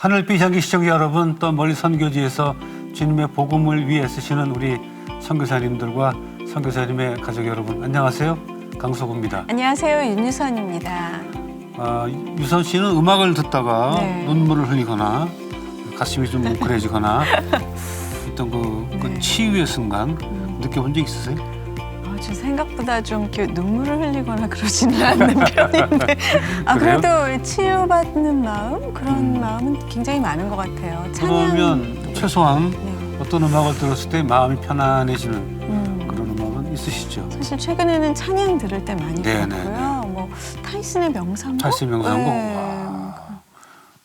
하늘빛 향기 시청자 여러분, 또 멀리 선교지에서 주님의 복음을 위해 쓰시는 우리 선교사님들과 선교사님의 가족 여러분, 안녕하세요. 강석우입니다. 안녕하세요. 윤유선입니다. 유선 씨는 음악을 듣다가 네. 눈물을 흘리거나 가슴이 좀 뭉클해지거나 어떤 그 치유의 순간 느껴본 적 있으세요? 저 생각보다 좀 이렇게 눈물을 흘리거나 그러지는 않는 편인데 그래도 치유받는 마음? 그런 마음은 굉장히 많은 것 같아요. 그러면 최소한 네. 어떤 음악을 들었을 때 마음이 편안해지는 그런 음악은 있으시죠? 사실 최근에는 찬양 들을 때 많이 네네네. 들었고요. 뭐 타이슨의 명상곡? 타이슨 명상곡? 네. 와,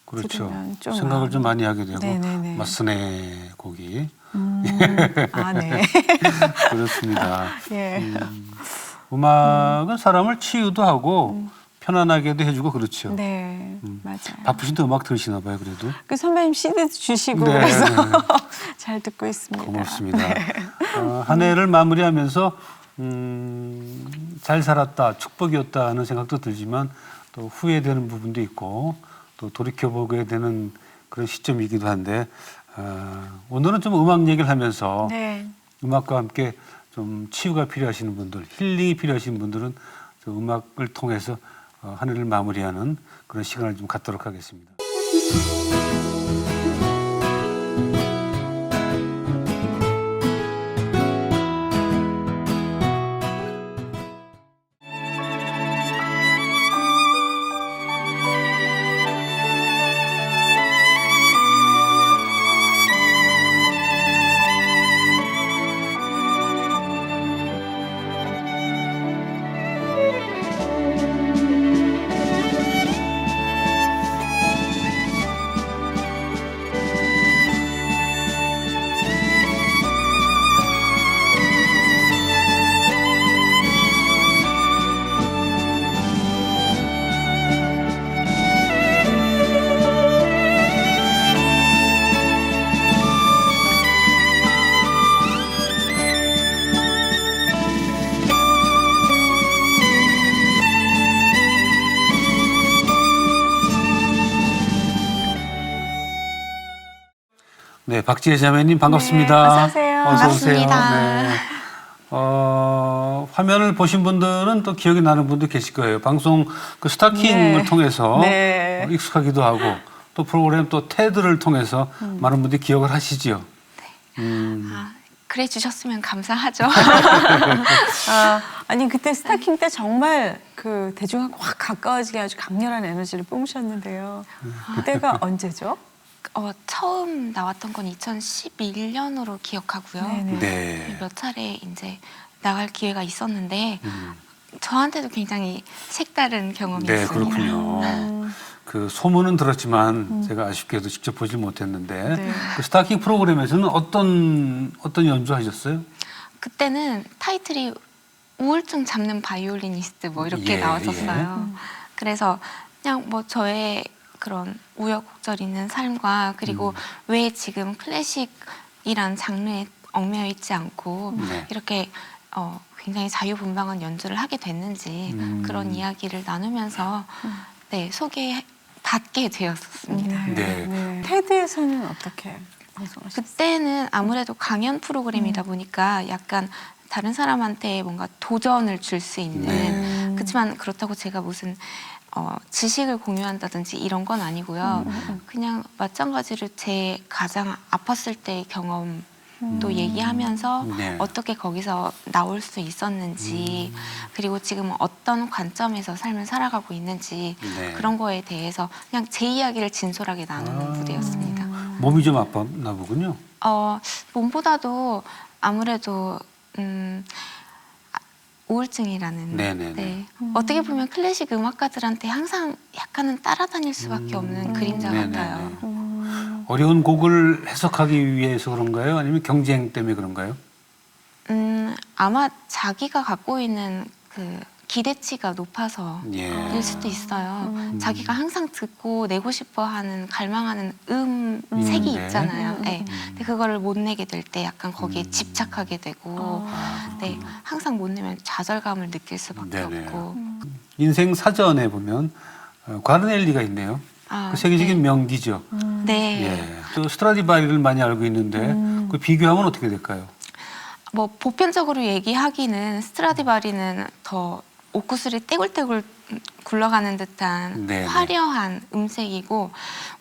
그렇죠. 들으면 좀 생각을 좀 많이 하게 되고 네네네. 마스네 곡이 네. 그렇습니다. 예. 음악은 사람을 치유도 하고 편안하게도 해주고 그렇죠. 네, 맞아요. 바쁘신데 음악 들으시나 봐요, 그래도. 그 선배님 CD도 주시고 네, 그래서 네. 잘 듣고 있습니다. 고맙습니다. 한 해를 마무리하면서 잘 살았다, 축복이었다 하는 생각도 들지만 또 후회되는 부분도 있고 또 돌이켜보게 되는 그런 시점이기도 한데 오늘은 좀 음악 얘기를 하면서 네. 음악과 함께 좀 치유가 필요하신 분들, 힐링이 필요하신 분들은 좀 음악을 통해서 한 해를 마무리하는 그런 시간을 좀 갖도록 하겠습니다. 네, 박지혜 자매님 반갑습니다. 네, 어서 오세요. 어서 오세요. 반갑습니다. 네. 화면을 보신 분들은 또 기억이 나는 분도 계실 거예요. 방송 그 스타킹을 네. 통해서 네. 익숙하기도 하고 또 프로그램 또 테드를 통해서 많은 분들이 기억을 하시지요. 그래 주셨으면 감사하죠. 아니 그때 스타킹 때 정말 그 대중하고 확 가까워지게 아주 강렬한 에너지를 뿜으셨는데요. 그때가 언제죠? 처음 나왔던 건 2011년으로 기억하고요. 네네. 네. 몇 차례 이제 나갈 기회가 있었는데 저한테도 굉장히 색다른 네, 경험이었습니다. 그렇군요. 그 소문은 들었지만 제가 아쉽게도 직접 보질 못했는데 네. 그 스타킹 프로그램에서는 어떤 연주하셨어요? 그때는 타이틀이 우울증 잡는 바이올리니스트 뭐 이렇게 예, 나왔었어요. 그래서 그냥 뭐 저의 그런 우여곡절 있는 삶과 그리고 왜 지금 클래식이란 장르에 얽매여 있지 않고 네. 이렇게 굉장히 자유분방한 연주를 하게 됐는지 그런 이야기를 나누면서 네, 소개받게 되었었습니다. 네. 테드에서는 어떻게 방송하셨어요? 그때는 아무래도 강연 프로그램이다 보니까 약간 다른 사람한테 뭔가 도전을 줄 수 있는 네. 그렇지만 그렇다고 제가 무슨 지식을 공유한다든지 이런 건 아니고요. 그냥 마찬가지로 제 가장 아팠을 때의 경험도 얘기하면서 네. 어떻게 거기서 나올 수 있었는지 그리고 지금 어떤 관점에서 삶을 살아가고 있는지 네. 그런 거에 대해서 그냥 제 이야기를 진솔하게 나누는 무대였습니다. 몸이 좀 아팠나 보군요. 몸보다도 아무래도 우울증이라는 네네네. 네. 어떻게 보면 클래식 음악가들한테 항상 약간은 따라다닐 수밖에 없는 그림자 네네네. 같아요. 어려운 곡을 해석하기 위해서 그런가요? 아니면 경쟁 때문에 그런가요? 아마 자기가 갖고 있는 그 기대치가 높아서일 예. 수도 있어요. 자기가 항상 듣고 내고 싶어하는 갈망하는 색이 네. 있잖아요. 네. 근데 그거를 못 내게 될 때 약간 거기에 집착하게 되고, 네, 항상 못 내면 좌절감을 느낄 수밖에 네네. 없고. 인생 사전에 보면 과르넬리가 있네요. 그 세계적인 네. 명기죠. 네. 예. 또 스트라디바리를 많이 알고 있는데 그 비교하면 어떻게 될까요? 뭐 보편적으로 얘기하기는 스트라디바리는 더 옷구슬이 떼굴떼굴 굴러가는 듯한 네네. 화려한 음색이고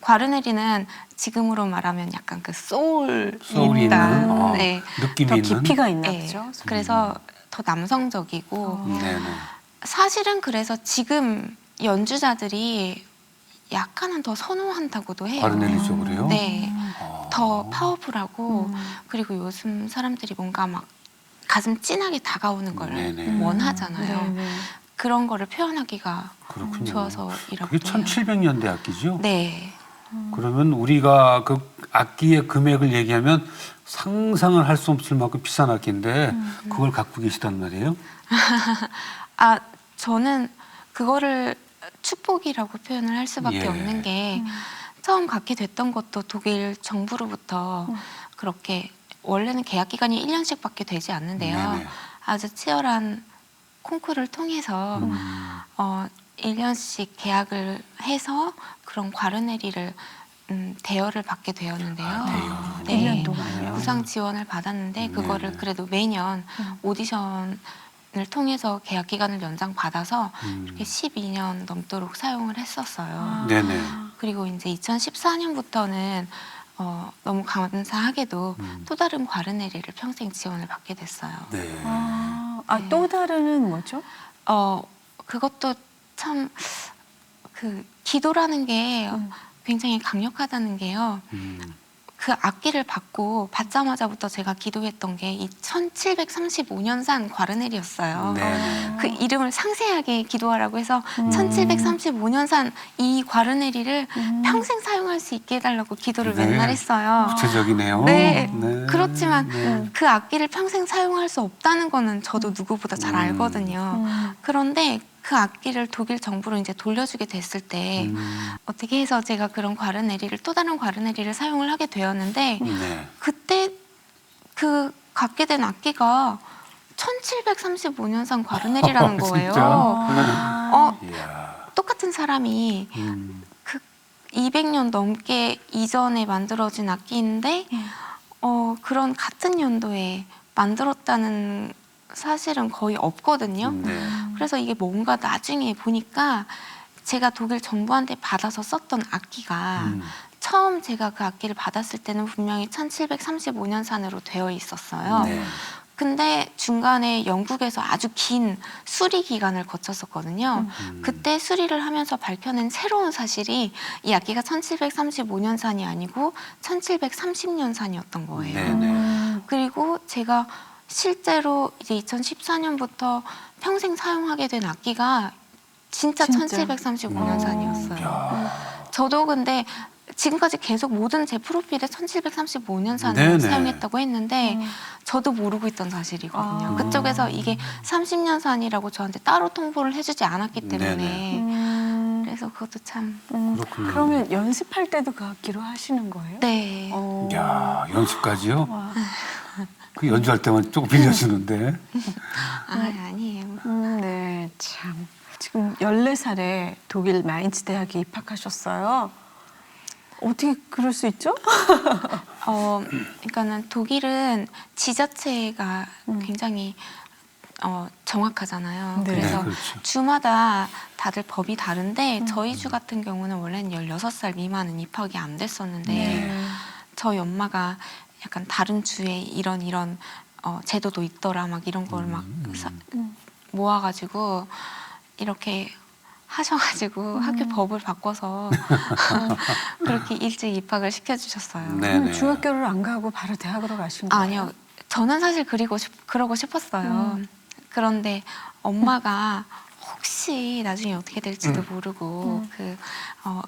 과르네리는 지금으로 말하면 약간 그 소울이 있다. 네. 느낌이 더 있는. 깊이가 있나 네. 보죠. 그래서 더 남성적이고 네네. 사실은 그래서 지금 연주자들이 약간은 더 선호한다고도 해요. 과르네리 쪽으로요? 네. 아. 더 파워풀하고 그리고 요즘 사람들이 뭔가 막 가슴 찐하게 다가오는 걸 네네. 원하잖아요. 네. 그런 거를 표현하기가 그렇군요. 좋아서 이라고 그게 1700년대 악기죠? 네. 그러면 우리가 그 악기의 금액을 얘기하면 상상을 할 수 없을 만큼 비싼 악기인데 그걸 갖고 계시단 말이에요? 아, 저는 그거를 축복이라고 표현을 할 수밖에 예. 없는 게 처음 갖게 됐던 것도 독일 정부로부터 그렇게 원래는 계약 기간이 1년씩밖에 되지 않는데요. 네네. 아주 치열한 콩쿠르를 통해서 1년씩 계약을 해서 그런 과르네리를 대여를 받게 되었는데요. 아, 대여. 네. 1년 동안요. 구상 지원을 받았는데 그거를 네네. 그래도 매년 오디션을 통해서 계약 기간을 연장받아서 이렇게 12년 넘도록 사용을 했었어요. 네네. 그리고 이제 2014년부터는 너무 감사하게도 또 다른 과르네리를 평생 지원을 받게 됐어요. 네. 아, 또 다른은 뭐죠? 그것도 참 그 기도라는 게 굉장히 강력하다는 게요. 그 악기를 받자마자부터 제가 기도했던 게 이 1735년산 과르네리였어요. 네네. 그 이름을 상세하게 기도하라고 해서 1735년산 이 과르네리를 평생 사용할 수 있게 해달라고 기도를 네. 맨날 했어요. 구체적이네요. 네. 네. 그렇지만 네. 그 악기를 평생 사용할 수 없다는 거는 저도 누구보다 잘 알거든요. 그런데 그 악기를 독일 정부로 이제 돌려주게 됐을 때 어떻게 해서 제가 그런 과르네리를 또 다른 과르네리를 사용을 하게 되었는데 네. 그때 그 갖게 된 악기가 1735년산 과르네리라는 거예요. 진짜? 이야. 똑같은 사람이 그 200년 넘게 이전에 만들어진 악기인데 그런 같은 연도에 만들었다는 사실은 거의 없거든요. 네. 그래서 이게 뭔가 나중에 보니까 제가 독일 정부한테 받아서 썼던 악기가 처음 제가 그 악기를 받았을 때는 분명히 1735년산으로 되어 있었어요. 네. 근데 중간에 영국에서 아주 긴 수리 기간을 거쳤었거든요. 그때 수리를 하면서 밝혀낸 새로운 사실이 이 악기가 1735년산이 아니고 1730년산이었던 거예요. 네네. 그리고 제가 실제로 이제 2014년부터 평생 사용하게 된 악기가 진짜 진짜? 1735년산이었어요. 저도 근데 지금까지 계속 모든 제 프로필에 1735년산을 네네. 사용했다고 했는데 저도 모르고 있던 사실이거든요. 그쪽에서 이게 30년산이라고 저한테 따로 통보를 해주지 않았기 때문에 그래서 그것도 참 그렇군요. 그러면 연습할 때도 그 악기로 하시는 거예요? 네. 야 연습까지요? 와. 그 연주할 때만 조금 빌려주는데. 아니에요. 네, 참. 지금 14살에 독일 마인츠 대학에 입학하셨어요. 어떻게 그럴 수 있죠? 그러니까는 독일은 지자체가 굉장히 정확하잖아요. 네. 그래서 네, 그렇죠. 주마다 다들 법이 다른데 저희 주 같은 경우는 원래는 16살 미만은 입학이 안 됐었는데 네. 저희 엄마가 약간 다른 주에 이런 제도도 있더라 막 이런 걸 막 모아가지고 이렇게 하셔가지고 학교 법을 바꿔서 그렇게 일찍 입학을 시켜주셨어요. 네. 그러면 중학교를 안 가고 바로 대학으로 가신 거예요? 아니요. 저는 사실 그러고 싶었어요. 그런데 엄마가 혹시 나중에 어떻게 될지도 모르고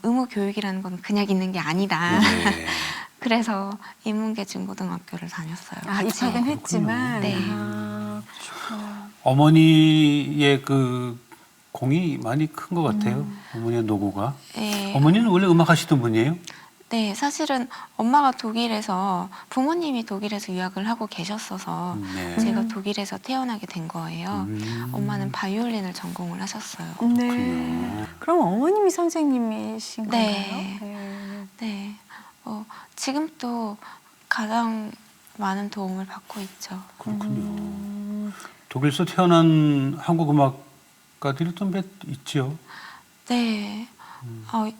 의무 교육이라는 건 그냥 있는 게 아니다. 네. 그래서 인문계 중고등학교를 다녔어요. 아, 같이. 입학은 했지만. 네. 아, 그렇구나. 어머니의 그 공이 많이 큰 것 같아요. 어머니의 노고가. 네. 어머니는 원래 음악 하시던 분이에요? 네, 사실은 엄마가 부모님이 독일에서 유학을 하고 계셨어서 네. 제가 독일에서 태어나게 된 거예요. 엄마는 바이올린을 전공을 하셨어요. 네. 그럼 어머님이 선생님이신 건가요? 네. 네. 지금도 가장 많은 도움을 받고 있죠. 그렇군요. 독일에서 태어난 한국 음악가들이 또 몇 있죠. 네.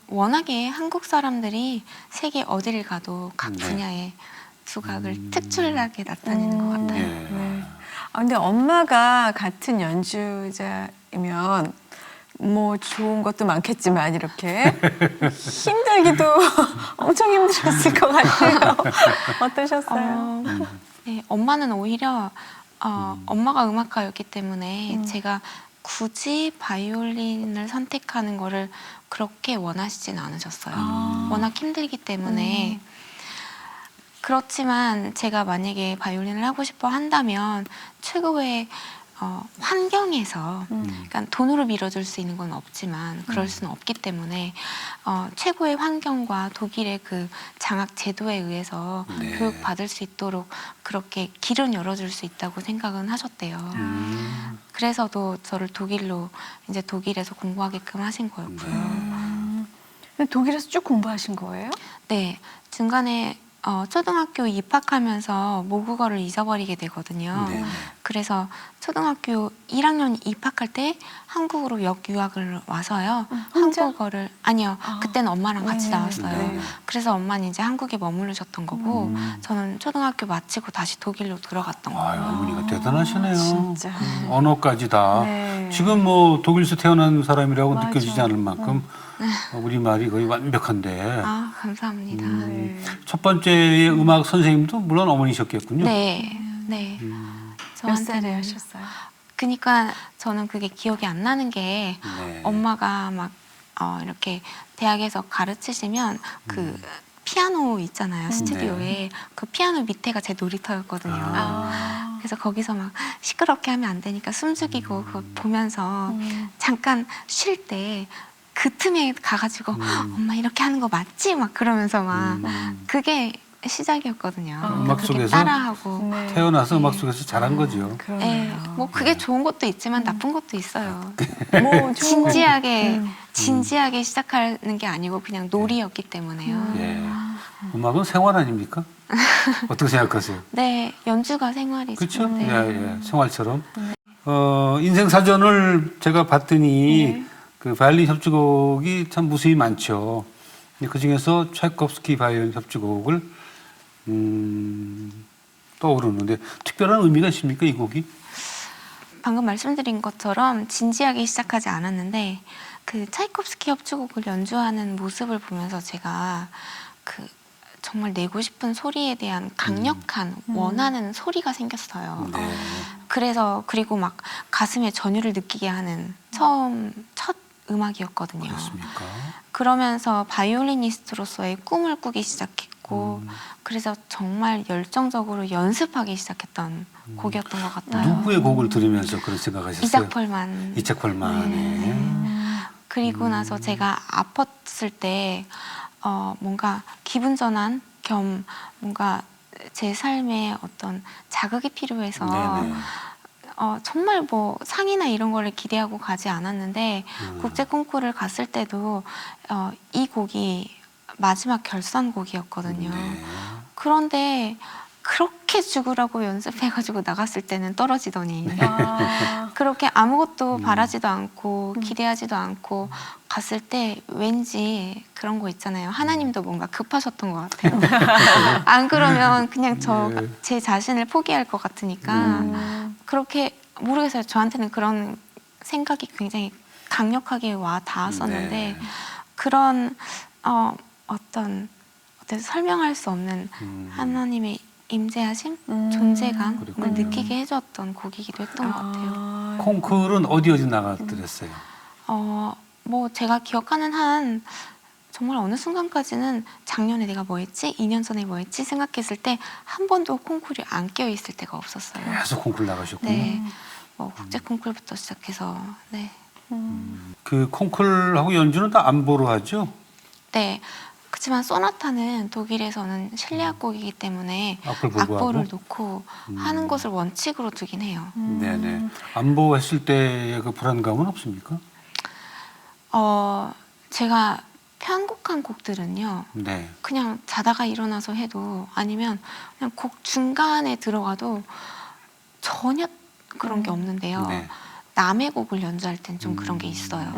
워낙에 한국 사람들이 세계 어디를 가도 각 네. 분야의 두각을 특출나게 나타내는 것 같아요. 예. 네. 근데 엄마가 같은 연주자이면 뭐 좋은 것도 많겠지만 이렇게 힘들기도 엄청 힘드셨을 것 같아요. 어떠셨어요? 네, 엄마는 오히려 엄마가 음악가였기 때문에 제가 굳이 바이올린을 선택하는 거를 그렇게 원하시진 않으셨어요. 워낙 힘들기 때문에. 그렇지만 제가 만약에 바이올린을 하고 싶어 한다면 최고의 환경에서 그러니까 돈으로 밀어줄 수 있는 건 없지만 그럴 수는 없기 때문에 최고의 환경과 독일의 그 장학 제도에 의해서 네. 교육받을 수 있도록 그렇게 길은 열어줄 수 있다고 생각은 하셨대요. 그래서도 저를 이제 독일에서 공부하게끔 하신 거였고요. 근데 독일에서 쭉 공부하신 거예요? 네, 중간에 초등학교 입학하면서 모국어를 잊어버리게 되거든요. 네. 그래서 초등학교 1학년 입학할 때 한국으로 역유학을 와서요. 혼자? 한국어를 아니요. 그때는 엄마랑 같이 나왔어요. 네. 그래서 엄마는 이제 한국에 머무르셨던 거고 저는 초등학교 마치고 다시 독일로 들어갔던 아유, 거예요. 어머니가 대단하시네요. 진짜. 언어까지 다. 네. 지금 뭐 독일에서 태어난 사람이라고 맞아. 느껴지지 않을 만큼 우리말이 거의 완벽한데. 아, 감사합니다. 네. 첫 번째의 음악 선생님도 물론 어머니셨겠군요. 네, 네. 몇 살에 저한테는 하셨어요? 그러니까 저는 그게 기억이 안 나는 게 네. 엄마가 막 이렇게 대학에서 가르치시면 그 피아노 있잖아요 스튜디오에 그 피아노 밑에가 제 놀이터였거든요. 그래서 거기서 막 시끄럽게 하면 안 되니까 숨죽이고 그거 보면서 잠깐 쉴 때 그 틈에 가가지고 엄마 이렇게 하는 거 맞지? 막 그러면서 막 그게 시작이었거든요. 음악 그렇게 속에서 따라하고 네. 태어나서 음악 속에서 자란 거죠. 네, 그러네요. 뭐 그게 좋은 것도 있지만 나쁜 것도 있어요. 뭐 좋은 거- 진지하게 시작하는 게 아니고 그냥 놀이였기 때문에요. 예. 음악은 생활 아닙니까? 어떻게 생각하세요? 네, 연주가 생활이죠. 그렇죠? 네. 예, 예. 생활처럼. 인생 사전을 제가 봤더니 그 바이올린 협주곡이 참 무수히 많죠. 그 중에서 차이콥스키 바이올린 협주곡을 떠오르는데 특별한 의미가 있습니까, 이 곡이? 방금 말씀드린 것처럼 진지하게 시작하지 않았는데 그 차이콥스키 협주곡을 연주하는 모습을 보면서 제가 그 정말 내고 싶은 소리에 대한 강력한 원하는 소리가 생겼어요. 네. 그리고 막 가슴에 전율을 느끼게 하는 첫 음악이었거든요. 그렇습니까? 그러면서 바이올리니스트로서의 꿈을 꾸기 시작했고 그래서 정말 열정적으로 연습하기 시작했던 곡이었던 것 같아요. 누구의 곡을 들으면서 그런 생각하셨어요? 이작 펄만. 이작 펄만. 그리고 나서 제가 아팠을 때 뭔가 기분 전환 겸 뭔가 제 삶에 어떤 자극이 필요해서 네네. 정말 뭐 상이나 이런 거를 기대하고 가지 않았는데 국제 콩쿠르를 갔을 때도 이 곡이 마지막 결선곡이었거든요. 네. 그런데 그렇게 죽으라고 연습해가지고 나갔을 때는 떨어지더니 그렇게 아무것도 바라지도 않고 기대하지도 않고 갔을 때 왠지 그런 거 있잖아요. 하나님도 뭔가 급하셨던 것 같아요. 안 그러면 그냥 제 자신을 포기할 것 같으니까 그렇게 모르겠어요. 저한테는 그런 생각이 굉장히 강력하게 와 닿았었는데 네. 그런 어떤 설명할 수 없는 하나님의 임재하심, 존재감을 그렇군요. 느끼게 해줬던 곡이기도 했던 것 같아요. 콩쿨은 어디 나가드렸어요? 뭐 제가 기억하는 한 정말 어느 순간까지는 작년에 내가 뭐 했지? 2년 전에 뭐 했지? 생각했을 때 한 번도 콩쿨이 안 껴 있을 때가 없었어요. 계속 콩쿨 나가셨군요. 네, 뭐 국제 콩쿨부터 시작해서 네, 그 콩쿨하고 연주는 다 안보로 하죠? 네. 그렇지만 소나타는 독일에서는 실내악곡이기 때문에 악보를 보고 악보를 하고? 놓고 하는 것을 원칙으로 두긴 해요. 네네. 안보했을 때의 그 불안감은 없습니까? 제가 편곡한 곡들은요. 네. 그냥 자다가 일어나서 해도 아니면 그냥 곡 중간에 들어가도 전혀 그런 게 없는데요. 네. 남의 곡을 연주할 땐 좀 그런 게 있어요.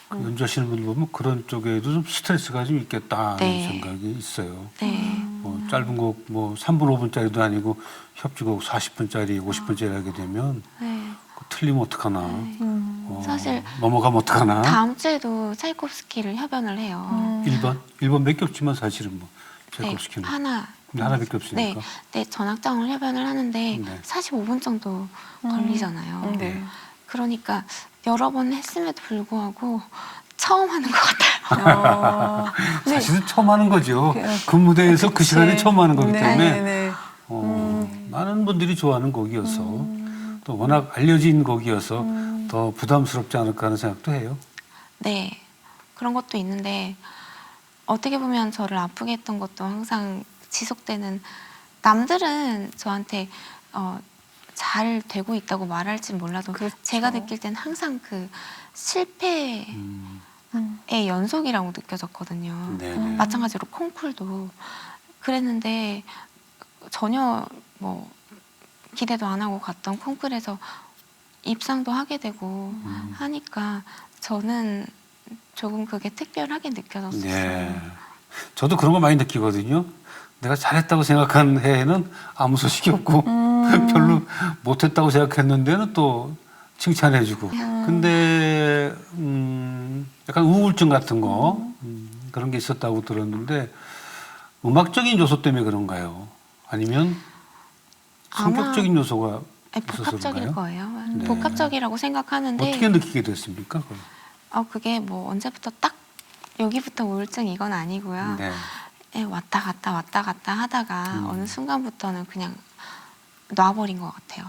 그 연주하시는 분들 보면 그런 쪽에도 좀 스트레스가 좀 있겠다는 네. 생각이 있어요. 네. 뭐 짧은 곡 뭐 3분 5분짜리도 아니고 협주곡 40분짜리 50분짜리 하게 되면 네. 그거 틀리면 어떡하나. 사실 넘어가면 어떡하나. 다음 주에도 차이콥스키를 협연을 해요. 1번 몇 개 없지만 사실은 뭐 네, 차이콥스키는 하나. 근데 하나밖에 네, 없으니까. 네, 전악장을 협연을 하는데 네. 45분 정도 걸리잖아요. 네. 그러니까 여러 번 했음에도 불구하고 처음 하는 것 같아요. 네. 사실은 처음 하는 거죠. 그- 그 무대에서 그 그치. 시간에 처음 하는 거기 네, 때문에 네. 많은 분들이 좋아하는 곡이어서 또 워낙 알려진 곡이어서 더 부담스럽지 않을까 하는 생각도 해요. 네, 그런 것도 있는데 어떻게 보면 저를 아프게 했던 것도 항상 지속되는, 남들은 저한테 잘 되고 있다고 말할진 몰라도 그렇죠. 제가 느낄 땐 항상 그 실패의 연속이라고 느껴졌거든요. 네네. 마찬가지로 콩쿨도 그랬는데 전혀 뭐 기대도 안 하고 갔던 콩쿨에서 입상도 하게 되고 하니까 저는 조금 그게 특별하게 느껴졌어요. 네. 저도 그런 거 많이 느끼거든요. 내가 잘했다고 생각한 해에는 아무 소식이 없고 별로 못했다고 생각했는데는 또 칭찬해주고. 근데 약간 우울증 같은 거 그런 게 있었다고 들었는데 음악적인 요소 때문에 그런가요? 아니면 성격적인 요소가 네, 있어서 복합적일 그런가요? 거예요. 네. 복합적이라고 생각하는데 어떻게 느끼게 됐습니까? 그걸? 그게 뭐 언제부터 딱 여기부터 우울증 이건 아니고요. 네. 왔다 갔다 하다가 어느 순간부터는 그냥 놔버린 것 같아요.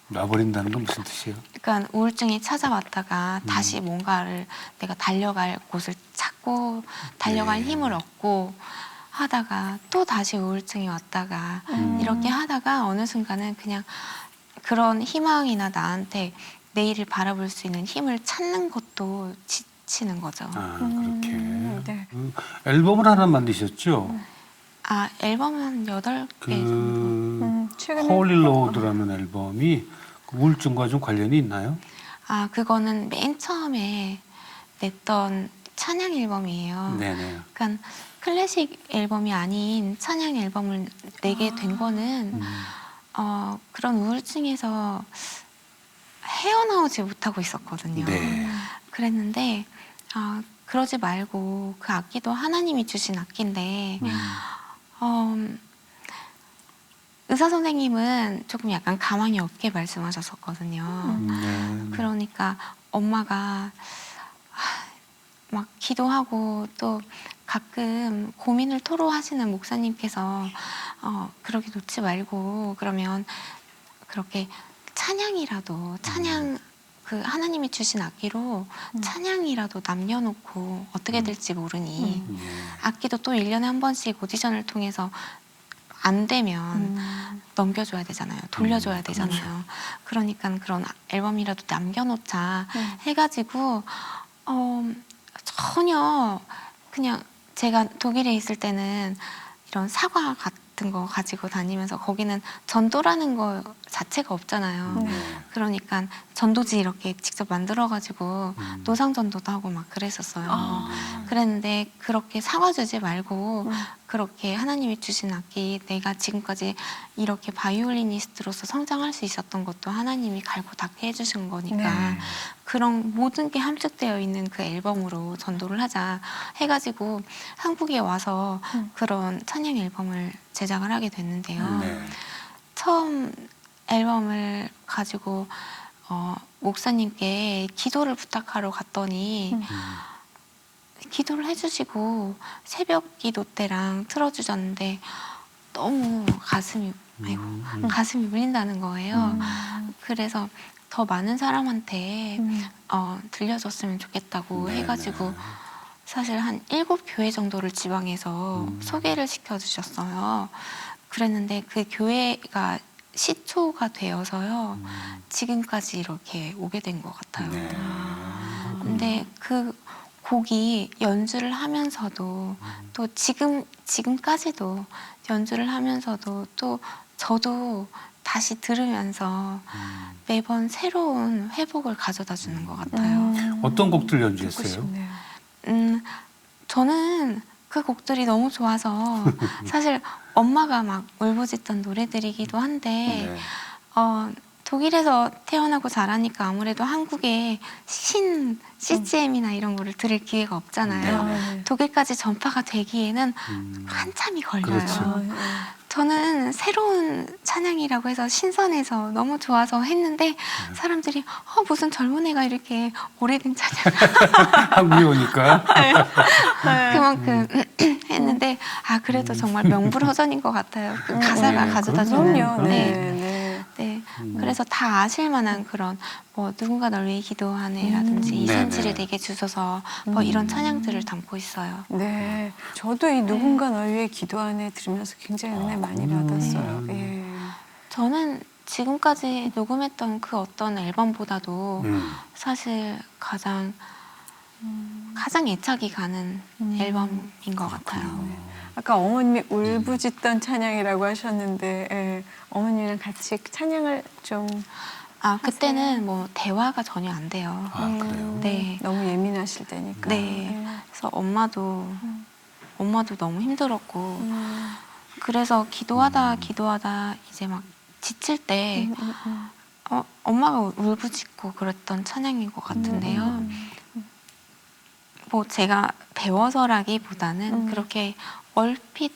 놔버린다는 건 무슨 뜻이에요? 그러니까 우울증이 찾아왔다가 다시 뭔가를 내가 달려갈 곳을 찾고 달려갈 네. 힘을 얻고 하다가 또 다시 우울증이 왔다가 이렇게 하다가 어느 순간은 그냥 그런 희망이나 나한테 내일을 바라볼 수 있는 힘을 찾는 것도 지치는 거죠. 아, 그렇게. 네. 앨범을 하나 만드셨죠? 앨범은 8개 정도. 최근에 홀리 로드라는 앨범이 그 우울증과 좀 관련이 있나요? 그거는 맨 처음에 냈던 찬양 앨범이에요. 네네. 그러니까 클래식 앨범이 아닌 찬양 앨범을 내게 된 거는 그런 우울증에서 헤어나오지 못하고 있었거든요. 네. 그랬는데 그러지 말고 그 악기도 하나님이 주신 악기인데 의사 선생님은 조금 약간 가망이 없게 말씀하셨었거든요. 네. 그러니까 엄마가 막 기도하고 또 가끔 고민을 토로하시는 목사님께서 그러게 놓지 말고 그러면 그렇게 찬양 그 하나님이 주신 악기로 찬양이라도 남겨놓고 어떻게 될지 모르니 네. 악기도 또 1년에 한 번씩 오디션을 통해서 안 되면 넘겨줘야 되잖아요. 돌려줘야 되잖아요. 그러니까 그런 앨범이라도 남겨놓자 해가지고 전혀 그냥 제가 독일에 있을 때는 이런 사과 같은 거 가지고 다니면서 거기는 전도라는 거 자체가 없잖아요. 그러니까 전도지 이렇게 직접 만들어가지고 노상전도도 하고 막 그랬었어요. 그랬는데 그렇게 사과 주지 말고 그렇게 하나님이 주신 악기 내가 지금까지 이렇게 바이올리니스트로서 성장할 수 있었던 것도 하나님이 갈고 닦게 해주신 거니까 그런 모든 게 함축되어 있는 그 앨범으로 전도를 하자 해가지고 한국에 와서 그런 찬양 앨범을 제작을 하게 됐는데요. 네. 처음 앨범을 가지고 목사님께 기도를 부탁하러 갔더니 기도를 해주시고 새벽 기도 때랑 틀어주셨는데 너무 가슴이 울린다는 거예요. 그래서 더 많은 사람한테 들려줬으면 좋겠다고 네, 해가지고 네. 사실 한 7교회 정도를 지방에서 소개를 시켜주셨어요. 그랬는데 그 교회가 시초가 되어서요. 지금까지 이렇게 오게 된 것 같아요. 네. 근데 그 곡이 연주를 하면서도 또 지금까지도 연주를 하면서도 또 저도 다시 들으면서 매번 새로운 회복을 가져다 주는 것 같아요. 어떤 곡들 듣고 연주했어요? 싶네요. 저는 그 곡들이 너무 좋아서 사실 엄마가 막 울부짖던 노래들이기도 한데 네. 독일에서 태어나고 자라니까 아무래도 한국의 CGM이나 이런 거를 들을 기회가 없잖아요. 네. 독일까지 전파가 되기에는 한참이 걸려요. 그렇죠. 저는 새로운 찬양이라고 해서 신선해서 너무 좋아서 했는데 사람들이 무슨 젊은 애가 이렇게 오래된 찬양 한국에 오니까. 그만큼 했는데 그래도 정말 명불허전인 것 같아요. 그 가사가 네, 가져다주는. 그럼요. 네. 네. 네. 그래서 다 아실 만한 그런 뭐 누군가 널 위해 기도하네라든지 이산지를 네네. 내게 주소서 뭐 이런 찬양들을 담고 있어요. 네. 저도 이 누군가 널 위해 기도하네 들으면서 굉장히 은혜 많이 받았어요. 예. 저는 지금까지 녹음했던 그 어떤 앨범보다도 사실 가장 애착이 가는 앨범인 것 같아요. 아까 어머님이 울부짖던 찬양이라고 하셨는데 예. 어머님이랑 같이 찬양을 좀 그때는 뭐 대화가 전혀 안 돼요. 그래요? 네. 너무 예민하실 때니까. 네. 예. 그래서 엄마도 너무 힘들었고 그래서 기도하다 이제 막 지칠 때 엄마가 울부짖고 그랬던 찬양인 것 같은데요. 뭐 제가 배워서라기보다는 그렇게 얼핏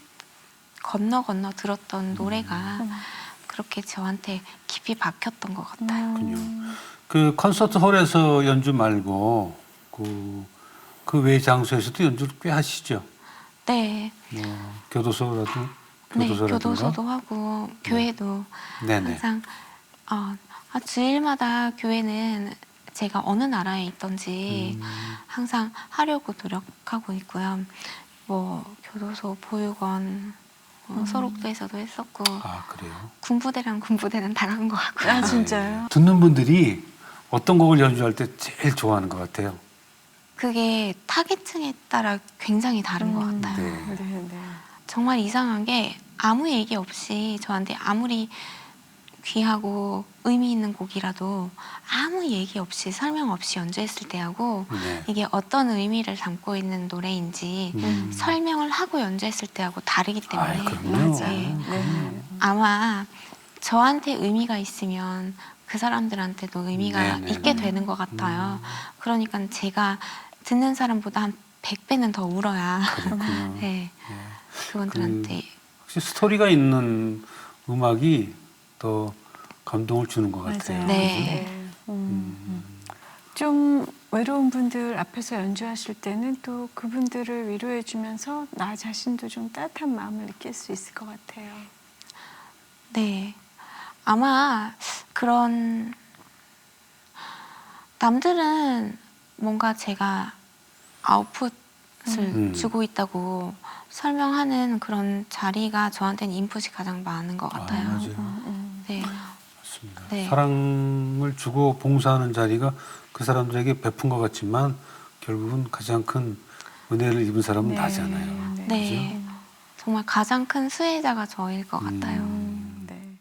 건너 들었던 노래가 그렇게 저한테 깊이 박혔던 것 같아요. 그렇군요. 그 콘서트 홀에서 연주 말고 그 외 장소에서도 연주를 꽤 하시죠? 네. 뭐 교도소라도 네, 교도소라든가? 교도소도 하고 교회도 네네. 항상 주일마다 교회는 제가 어느 나라에 있던지 항상 하려고 노력하고 있고요. 뭐 교도소, 보육원, 소록도에서도 했었고 그래요? 군부대는 다 간 것 같고요. 진짜요? 듣는 분들이 어떤 곡을 연주할 때 제일 좋아하는 것 같아요? 그게 타겟층에 따라 굉장히 다른 것 같아요. 네. 네. 정말 이상한 게 아무 얘기 없이 저한테 아무리 귀하고 의미 있는 곡이라도 아무 얘기 없이 설명 없이 연주했을 때하고 네. 이게 어떤 의미를 담고 있는 노래인지 설명을 하고 연주했을 때하고 다르기 때문에 그럼요. 네. 네. 아마 저한테 의미가 있으면 그 사람들한테도 의미가 네네. 있게 되는 것 같아요. 그러니까 제가 듣는 사람보다 한 100배는 더 울어야 그렇군요. 네. 그분들한테 혹시 스토리가 있는 음악이 더 감동을 주는 것 같아요. 맞아요. 네. 좀 외로운 분들 앞에서 연주하실 때는 또 그분들을 위로해 주면서 나 자신도 좀 따뜻한 마음을 느낄 수 있을 것 같아요. 네. 아마 그런 남들은 뭔가 제가 아웃풋을 주고 있다고 설명하는 그런 자리가 저한테는 인풋이 가장 많은 것 같아요. 맞아요. 네. 맞습니다. 네. 사랑을 주고 봉사하는 자리가 그 사람들에게 베푼 것 같지만 결국은 가장 큰 은혜를 입은 사람은 나잖아요. 네. 정말 가장 큰 수혜자가 저일 것 같아요. 네.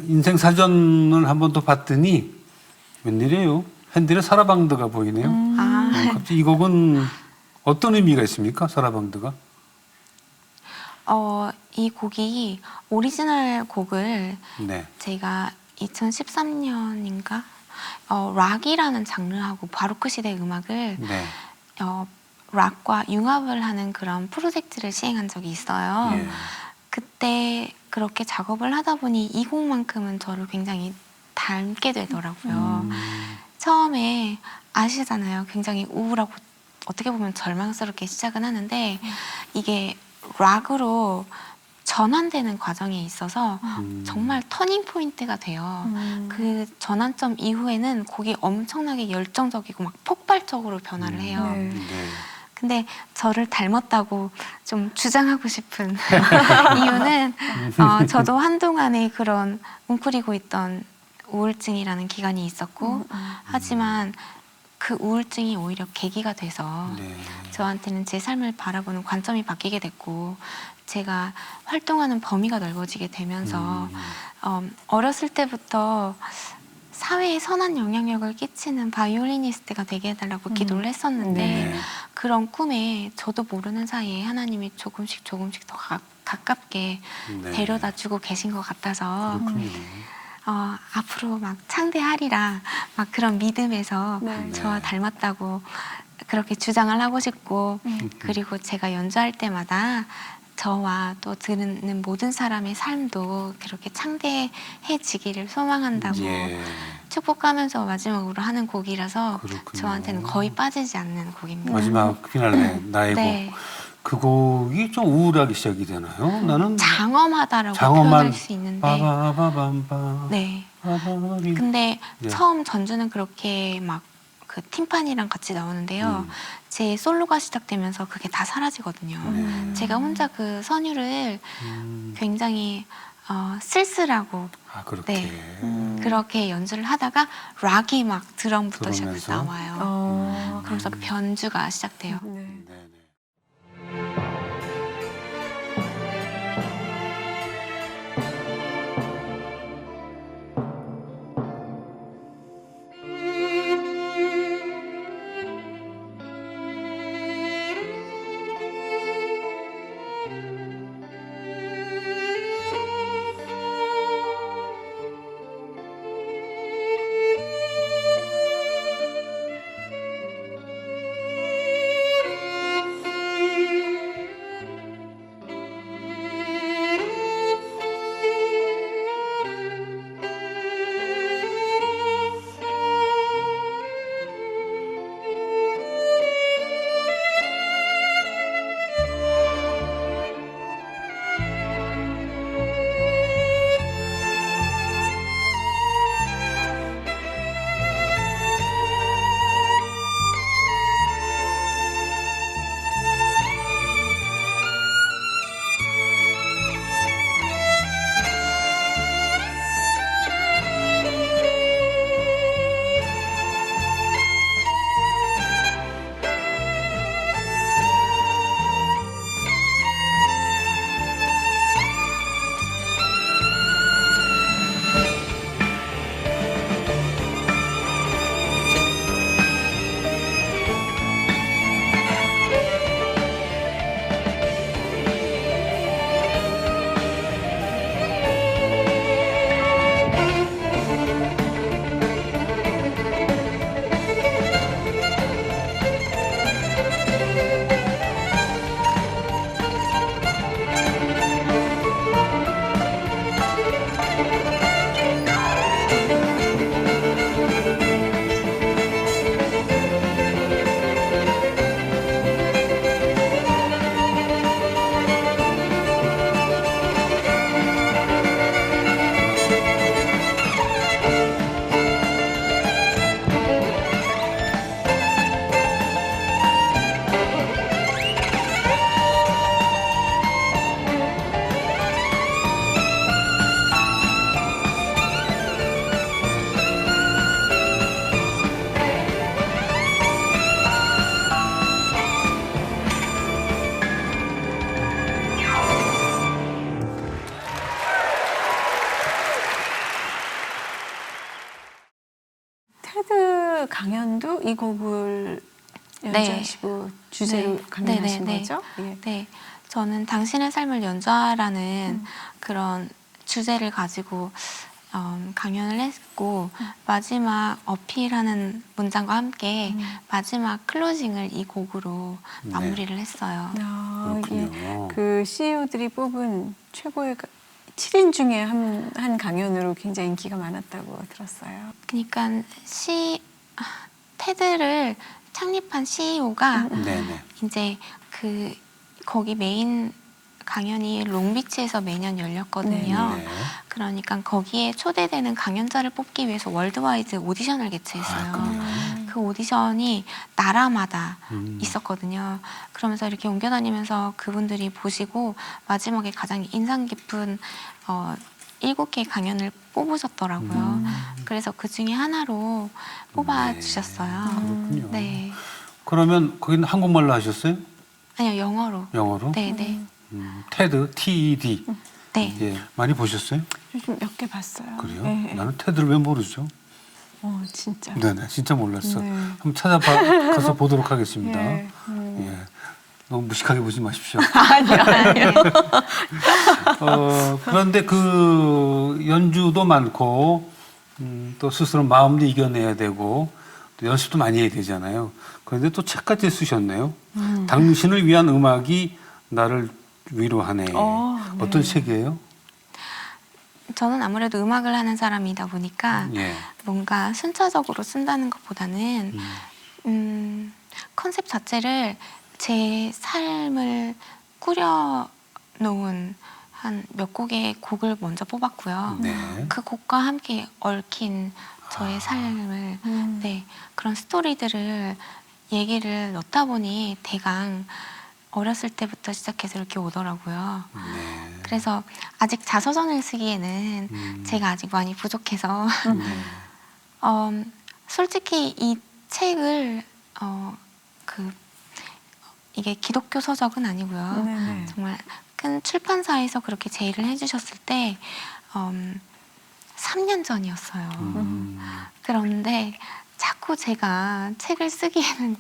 인생 사전을 한 번 더 봤더니 웬일이에요? 핸들의 사라방드가 보이네요. 갑자기 이 곡은 어떤 의미가 있습니까? 사라방드가? 이 곡이 오리지널 곡을 네. 제가 2013년인가 락이라는 장르하고 바로크 시대 음악을 네. 락과 융합을 하는 그런 프로젝트를 시행한 적이 있어요. 예. 그때 그렇게 작업을 하다 보니 이 곡만큼은 저를 굉장히 닮게 되더라고요. 처음에 아시잖아요. 굉장히 우울하고 어떻게 보면 절망스럽게 시작은 하는데 이게 락으로 전환되는 과정에 있어서 정말 터닝 포인트가 돼요. 그 전환점 이후에는 곡이 엄청나게 열정적이고 막 폭발적으로 변화를 해요. 네. 네. 근데 저를 닮았다고 좀 주장하고 싶은 이유는 저도 한동안에 그런 웅크리고 있던 우울증이라는 기간이 있었고 하지만 그 우울증이 오히려 계기가 돼서 네. 저한테는 제 삶을 바라보는 관점이 바뀌게 됐고 제가 활동하는 범위가 넓어지게 되면서 어렸을 때부터 사회에 선한 영향력을 끼치는 바이올리니스트가 되게 해달라고 기도를 했었는데 네. 그런 꿈에 저도 모르는 사이에 하나님이 조금씩 더 가깝게 네. 데려다 주고 계신 것 같아서 그렇군요. 앞으로 막 창대하리라 막 그런 믿음에서 네. 저와 닮았다고 그렇게 주장을 하고 싶고 그리고 제가 연주할 때마다 저와 또 듣는 모든 사람의 삶도 그렇게 창대해지기를 소망한다고 예. 축복하면서 마지막으로 하는 곡이라서 그렇군요. 저한테는 거의 빠지지 않는 곡입니다. 마지막 피날레 나의 네. 곡. 그 곡이 좀 우울하게 시작이 되나요? 나는 장엄하다라고 장엄한 표현할 수 있는데 바바바밤바 네. 바바리. 근데 네. 처음 전주는 그렇게 막 그 팀파니랑 같이 나오는데요. 제 솔로가 시작되면서 그게 다 사라지거든요. 제가 혼자 그 선율을 굉장히 쓸쓸하고 아 그렇게. 네. 그렇게 연주를 하다가 락이 막 드럼부터 시작해서 들어오면서? 나와요. 그러면서 변주가 시작돼요. 네. 네네. 테드 강연도 이 곡을 연주하시고 주제로 네. 강연하신 네, 네, 거죠? 예. 네, 저는 당신의 삶을 연주하라는 그런 주제를 가지고 강연을 했고 마지막 어필하는 문장과 함께 마지막 클로징을 이 곡으로 네. 마무리를 했어요. 그렇군요. 그 CEO들이 뽑은 최고의 7인 중에 한 강연으로 굉장히 인기가 많았다고 들었어요. 그러니까 테드를 창립한 CEO가 네네. 이제 거기 메인 강연이 롱비치에서 매년 열렸거든요. 네. 그러니까 거기에 초대되는 강연자를 뽑기 위해서 월드와이드 오디션을 개최했어요. 아, 그래요? 그 오디션이 나라마다 음. 있었거든요. 그러면서 이렇게 옮겨다니면서 그분들이 보시고 마지막에 가장 인상 깊은 7개 강연을 뽑으셨더라고요. 그래서 그 중에 하나로 뽑아주셨어요. 그렇군요. 네. 그러면 거기는 한국말로 하셨어요? 아니요, 영어로. 영어로? 네, 네. 테드, TED. 네. 예, 많이 보셨어요? 요즘 몇 개 봤어요. 그래요? 네. 나는 테드를 왜 모르죠? 진짜. 네네, 진짜 몰랐어. 네. 한번 찾아가서 보도록 하겠습니다. 예. 예. 너무 무식하게 보지 마십시오. 아니요. 그런데 그 연주도 많고, 또 스스로 마음도 이겨내야 되고, 또 연습도 많이 해야 되잖아요. 그런데 또 책까지 쓰셨네요. 당신을 위한 음악이 나를 위로하네. 네. 어떤 책이에요? 저는 아무래도 음악을 하는 사람이다 보니까 예. 뭔가 순차적으로 쓴다는 것보다는 컨셉 자체를 제 삶을 꾸려놓은 한 몇 곡의 곡을 먼저 뽑았고요. 네. 그 곡과 함께 얽힌 저의 삶을 네, 그런 스토리들을 얘기를 넣다 보니 대강 어렸을 때부터 시작해서 이렇게 오더라고요. 네. 그래서 아직 자서전을 쓰기에는 제가 아직 많이 부족해서 네. 솔직히 이 책을 이게 기독교 서적은 아니고요. 네네. 정말 큰 출판사에서 그렇게 제의를 해주셨을 때 3년 전이었어요. 그런데 자꾸 제가 책을 쓰기에는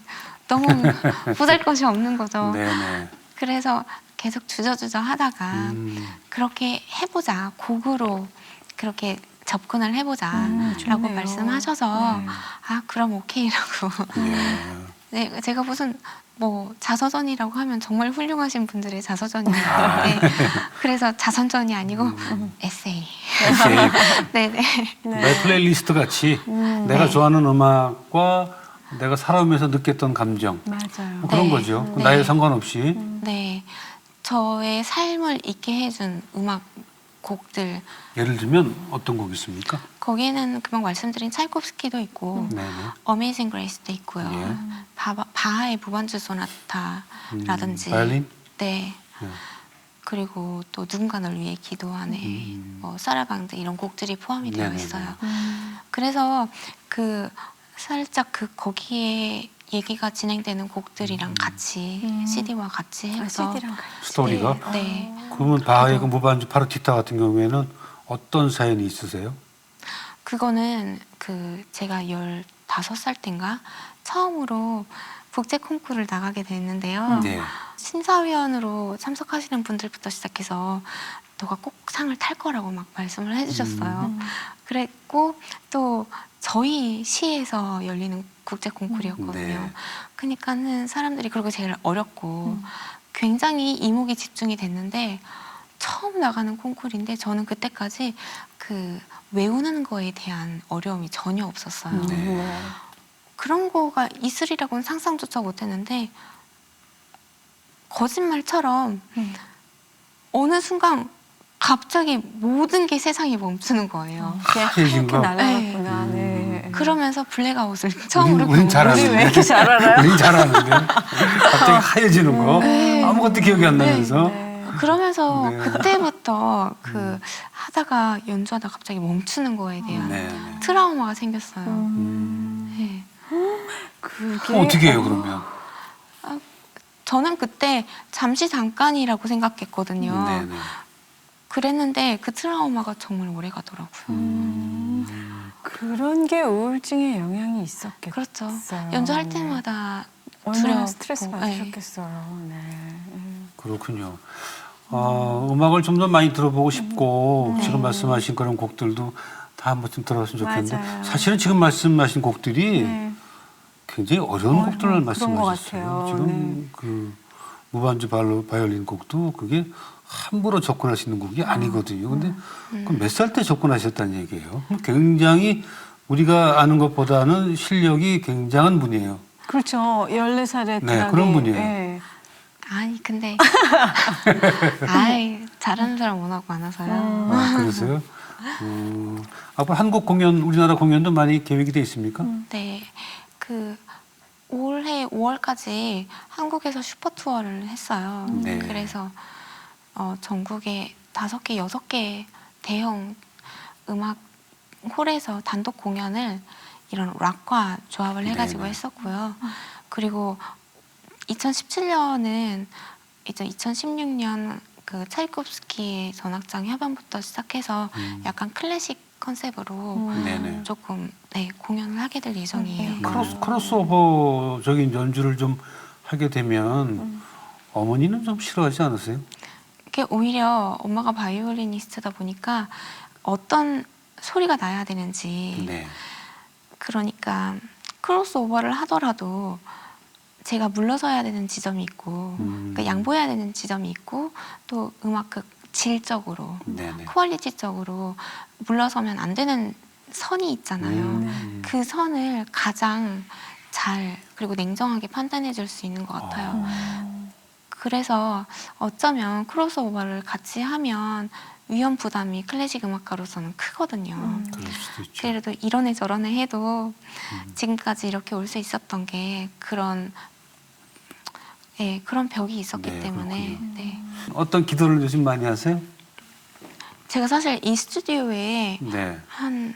너무 보잘것이 없는 거죠. 네네. 그래서 계속 주저주저 하다가 그렇게 해보자, 곡으로 그렇게 접근을 해보자라고 좋네요. 말씀하셔서 네. 아 그럼 오케이라고. 예. 네, 제가 무슨 뭐 자서전이라고 하면 정말 훌륭하신 분들의 자서전이었는데 그래서 자선전이 아니고 에세이. 에세이. 네네. 내 플레이리스트 같이 내가 네. 좋아하는 음악과 내가 살아오면서 느꼈던 감정 맞아요. 뭐 그런 네. 거죠. 네. 나이에 상관없이. 네, 저의 삶을 있게 해준 음악 곡들 예를 들면 어떤 곡이 있습니까? 거기에는 금방 말씀드린 차이콥스키도 있고 네네. 어메이징 그레이스도 있고요. 예. 바하의 무반주 소나타라든지 바이올린? 네. 예. 그리고 또 누군가 널 위해 기도하네, 뭐 사라방드 이런 곡들이 포함이 되어 네네네. 있어요. 그래서 그 살짝 그 거기에 얘기가 진행되는 곡들이랑 같이 CD와 같이 해서 CD랑 같이. 스토리가? 네. 그러면 바하의 그 무반주 파르티타 같은 경우에는 어떤 사연이 있으세요? 그거는 그 제가 15살 땐가 처음으로 국제 콩쿠르를 나가게 됐는데요. 네. 심사위원으로 참석하시는 분들부터 시작해서 너가 꼭 상을 탈 거라고 막 말씀을 해주셨어요. 그랬고 또 저희 시에서 열리는 국제 콩쿠르였거든요. 네. 그러니까는 사람들이 그리고 제일 어렵고 굉장히 이목이 집중이 됐는데 처음 나가는 콩쿠르인데 저는 그때까지 그 외우는 거에 대한 어려움이 전혀 없었어요. 네. 그런 거가 있으리라고는 상상조차 못했는데 거짓말처럼 어느 순간 갑자기 모든 게 세상이 멈추는 거예요. 하얘진 거? 날아갔구나. 네. 그러면서 블랙아웃을 처음으로 우린 잘 우리 아는데. 왜 이렇게 잘 알아요? 우린 잘 아는데. 갑자기 하얘지는 거. 아무것도 기억이 안 나면서. 네. 그러면서 네. 그때부터 그 하다가 연주하다 갑자기 멈추는 거에 대한 네. 네. 트라우마가 생겼어요. 네. 그게 그럼 어떻게 해요, 그러면? 저는 그때 잠깐이라고 생각했거든요. 네, 네. 그랬는데 그 트라우마가 정말 오래 가더라고요. 그런 게 우울증에 영향이 있었겠어요. 그렇죠. 연주할 네. 때마다 얼마나 두렵고, 스트레스 네. 받으셨겠어요. 네. 그렇군요. 음악을 좀 더 많이 들어보고 싶고 지금 말씀하신 그런 곡들도 다 한번 좀 들어봤으면 좋겠는데 맞아요. 사실은 지금 말씀하신 곡들이 네. 굉장히 어려운 곡들을 그런 것 말씀하셨어요. 같아요. 지금 네. 그 무반주 바이올린 곡도 그게 함부로 접근할 수 있는 곡이 아니거든요. 근데 몇 살 때 접근하셨다는 얘기예요. 굉장히 우리가 아는 것보다는 실력이 굉장한 분이에요. 그렇죠. 14살에 네, 그런 분이에요. 네. 아니 근데 아이 잘하는 사람 워낙 많아서요. 아, 그러세요? 앞으로 한국 공연, 우리나라 공연도 많이 계획이 돼 있습니까? 네, 그 올해 5월까지 한국에서 슈퍼 투어를 했어요. 네. 그래서 전국에 5개, 6개 대형 음악 홀에서 단독 공연을 이런 락과 조합을 해가지고 네네. 했었고요. 그리고 2017년은 이제 2016년 그 차이콥스키의 전악장 협연부터 시작해서 약간 클래식 컨셉으로 네네. 조금 공연을 하게 될 예정이에요. 크로스오버적인 연주를 좀 하게 되면 어머니는 좀 싫어하지 않으세요? 이게 오히려 엄마가 바이올리니스트다 보니까 어떤 소리가 나야 되는지 네. 그러니까 크로스오버를 하더라도 제가 물러서야 되는 지점이 있고 그러니까 양보해야 되는 지점이 있고 또 음악 그 질적으로 네네. 퀄리티적으로 물러서면 안 되는 선이 있잖아요. 그 선을 가장 잘 그리고 냉정하게 판단해 줄 수 있는 것 같아요. 그래서 어쩌면 크로스오버를 같이 하면 위험 부담이 클래식 음악가로서는 크거든요. 그럴 수도 있죠. 그래도 이런 애 저런 애 해도 지금까지 이렇게 올 수 있었던 게 그런 그런 벽이 있었기 네, 때문에 그렇군요. 네. 어떤 기도를 요즘 많이 하세요? 제가 사실 이 스튜디오에 네. 한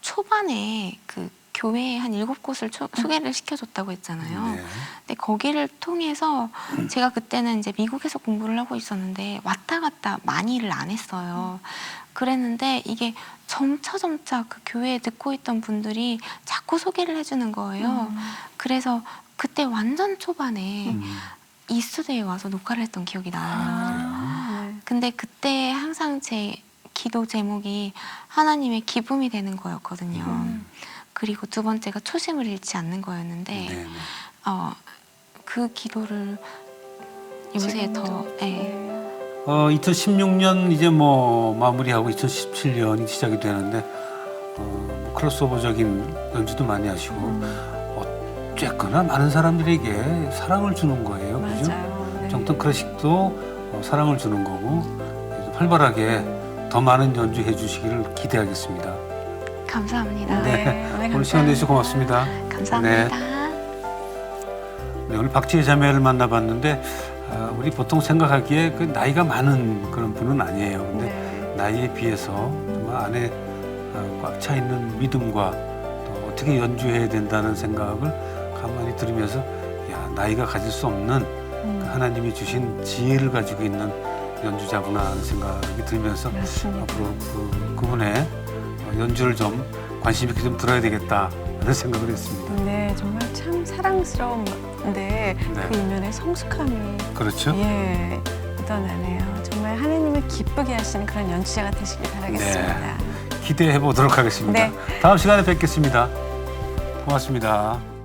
초반에 그 교회에 한 7곳을 소개를 시켜줬다고 했잖아요. 네. 근데 거기를 통해서 제가 그때는 이제 미국에서 공부를 하고 있었는데 왔다 갔다 많이를 안 했어요. 그랬는데 이게 점차 그 교회에 듣고 있던 분들이 자꾸 소개를 해주는 거예요. 그래서 그때 완전 초반에 이 스튜디오에 와서 녹화를 했던 기억이 나요. 근데 그때 항상 제 기도 제목이 하나님의 기쁨이 되는 거였거든요. 그리고 두 번째가 초심을 잃지 않는 거였는데 네. 그 기도를 요새 더 2016년 이제 뭐 마무리하고 2017년이 시작이 되는데 크로스오버적인 연주도 많이 하시고 어쨌거나 많은 사람들에게 사랑을 주는 거예요. 그죠? 맞아요. 네. 정통 클래식도 사랑을 주는 거고 활발하게 더 많은 연주해 주시기를 기대하겠습니다. 감사합니다. 네. 오늘 오늘 시간 내주셔서 고맙습니다. 감사합니다. 네, 오늘 박지혜 자매를 만나봤는데 우리 보통 생각하기에 그 나이가 많은 그런 분은 아니에요. 근데 네. 나이에 비해서 정말 안에 꽉 차 있는 믿음과 또 어떻게 연주해야 된다는 생각을 가만히 들으면서 야, 나이가 가질 수 없는 그 하나님이 주신 지혜를 가지고 있는 연주자구나 하는 생각이 들면서 맞습니다. 앞으로 그분의 연주를 좀 관심 있게 좀 들어야 되겠다 하는 생각을 했습니다. 네, 정말 참 사랑스러운데 그 이면에 성숙함이 그렇죠? 묻어나네요. 정말 하나님을 기쁘게 하시는 그런 연주자가 되시길 바라겠습니다. 기대해 보도록 하겠습니다. 네. 다음 시간에 뵙겠습니다. 고맙습니다.